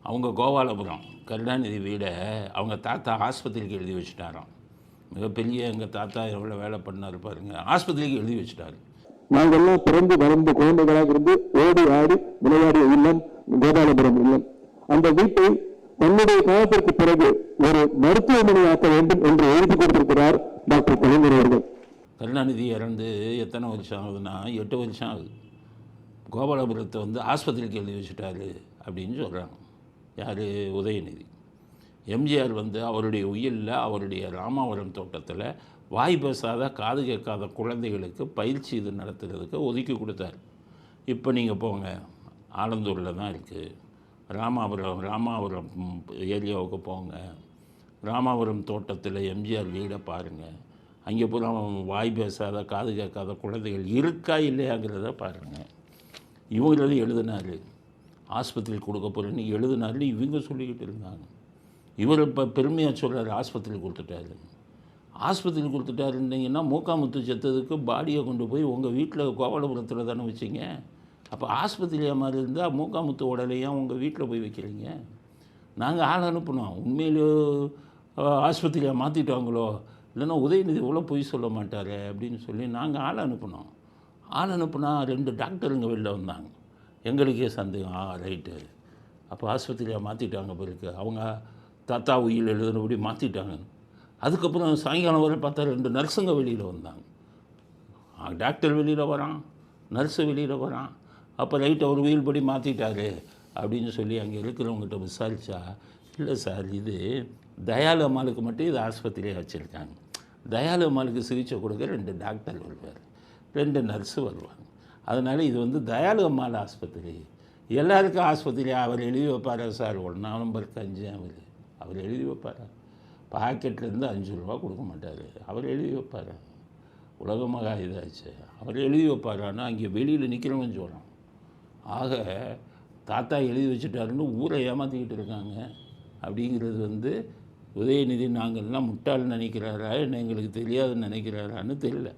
அவங்க கோபாலபுரம் கருணாநிதி வீடை அவங்க தாத்தா ஆஸ்பத்திரிக்கு எழுதி வச்சுட்டாராம். மிகப்பெரிய எங்கள் தாத்தா எவ்வளோ வேலை பண்ணார் பாருங்க, ஆஸ்பத்திரிக்கு எழுதி வச்சுட்டாரு. நாங்கள்லாம் பிறந்து வளர்ந்த குழந்தைகளாக இருந்து ஓடி ஆடி விளையாடிய இல்லம் கோபாலபுரம் இல்லம். அந்த வீட்டை தன்னுடைய காலத்திற்கு பிறகு ஒரு மருத்துவமனை ஆக்க வேண்டும் என்று எழுதி கொடுத்திருக்கிறார் டாக்டர் கலைஞர் அவர்கள். கருணாநிதி இறந்து எத்தனை வருஷம் ஆகுதுன்னா 8 வருஷம் ஆகுது. கோபாலபுரத்தை ஆஸ்பத்திரிக்கு எழுதி வச்சுட்டாரு அப்படின்னு சொல்கிறாங்க. யார்? உதயநிதி. எம்ஜிஆர் அவருடைய உயிரில் அவருடைய ராமாவரம் தோட்டத்தில் வாய் பேசாத காது கேட்காத குழந்தைகளுக்கு பயிற்சி இது நடத்துறதுக்கு ஒதுக்கி கொடுத்தார். இப்போ நீங்கள் போங்க, ஆலந்தூரில் தான் இருக்குது. ராமாவரம் ஏரியாவுக்கு போங்க, ராமாவரம் தோட்டத்தில் எம்ஜிஆர் வீடை பாருங்கள். அங்கே பூரா வாய் பேசாத காது கேட்காத குழந்தைகள் இருக்கா இல்லையாங்கிறத பாருங்கள். இவங்களது எழுதினார், ஆஸ்பத்திரி கொடுக்க போகிறேன்னு எழுதினாருன்னு இவங்க சொல்லிக்கிட்டு இருந்தாங்க. இவர் இப்போ பெருமையாக சொல்கிறார், ஆஸ்பத்திரி கொடுத்துட்டாரு. ஆஸ்பத்திரி கொடுத்துட்டாருன்னீங்கன்னா மூக்காமுத்து செத்ததுக்கு பாடியை கொண்டு போய் உங்கள் வீட்டில் கோபாலபுரத்தில் தானே வச்சிங்க. அப்போ ஆஸ்பத்திரியாக மாதிரி இருந்தால் மூக்காமுத்து உடலையும் உங்கள் வீட்டில் போய் வைக்கிறீங்க. நாங்கள் ஆள் அனுப்பினோம். உண்மையிலே ஆஸ்பத்திரியாக மாற்றிட்டாங்களோ, இல்லைன்னா உதயநிதி இவ்வளோ பொய் சொல்ல மாட்டார் அப்படின்னு சொல்லி நாங்கள் ஆள் அனுப்பினோம். ஆள் அனுப்புனா 2 டாக்டருங்க வெளில வந்தாங்க. எங்களுக்கே சந்தேகம், ரைட்டு, அப்போ ஆஸ்பத்திரியாக மாற்றிட்டாங்க பிறகு அவங்க தாத்தா உயிர் எழுதுனபடி மாற்றிட்டாங்க. அதுக்கப்புறம் சாயங்காலம் வரை பார்த்தா 2 நர்ஸுங்க வெளியில் வந்தாங்க. டாக்டர் வெளியில் வரான், நர்ஸு வெளியில் வரான். அப்போ ரைட், அவர் உயிர் படி மாற்றிட்டாரு அப்படின்னு சொல்லி அங்கே இருக்கிறவங்ககிட்ட விசாரித்தா, இல்லை சார், இது தயாலு அம்மாளுக்கு மட்டும் இது ஆஸ்பத்திரியாக வச்சுருக்காங்க. தயாலு அம்மாளுக்கு சிகிச்சை கொடுக்க 2 டாக்டர் வருவார், 2 நர்ஸு வருவாங்க. அதனால் இது தயாலு அம்மாள் ஆஸ்பத்திரி. எல்லாருக்கும் ஆஸ்பத்திரி அவர் எழுதி வைப்பாரா சார்? 1 நவம்பருக்கு 5 அவர் எழுதி வைப்பாரா? பாக்கெட்லேருந்து 5 ரூபா கொடுக்க மாட்டார், அவர் எழுதி வைப்பாரா? உலகமாக இதாச்சு, அவர் எழுதி வைப்பாரான்னா அங்கே வெளியில் நிற்கிறவங்க சொல்கிறான். ஆக தாத்தா எழுதி வச்சுட்டாருன்னு ஊரை ஏமாற்றிக்கிட்டு இருக்காங்க. அப்படிங்கிறது உதயநிதி நாங்கள்லாம் முட்டாள் நினைக்கிறாரா, என்ன எங்களுக்கு தெரியாதுன்னு நினைக்கிறாரான்னு தெரியல.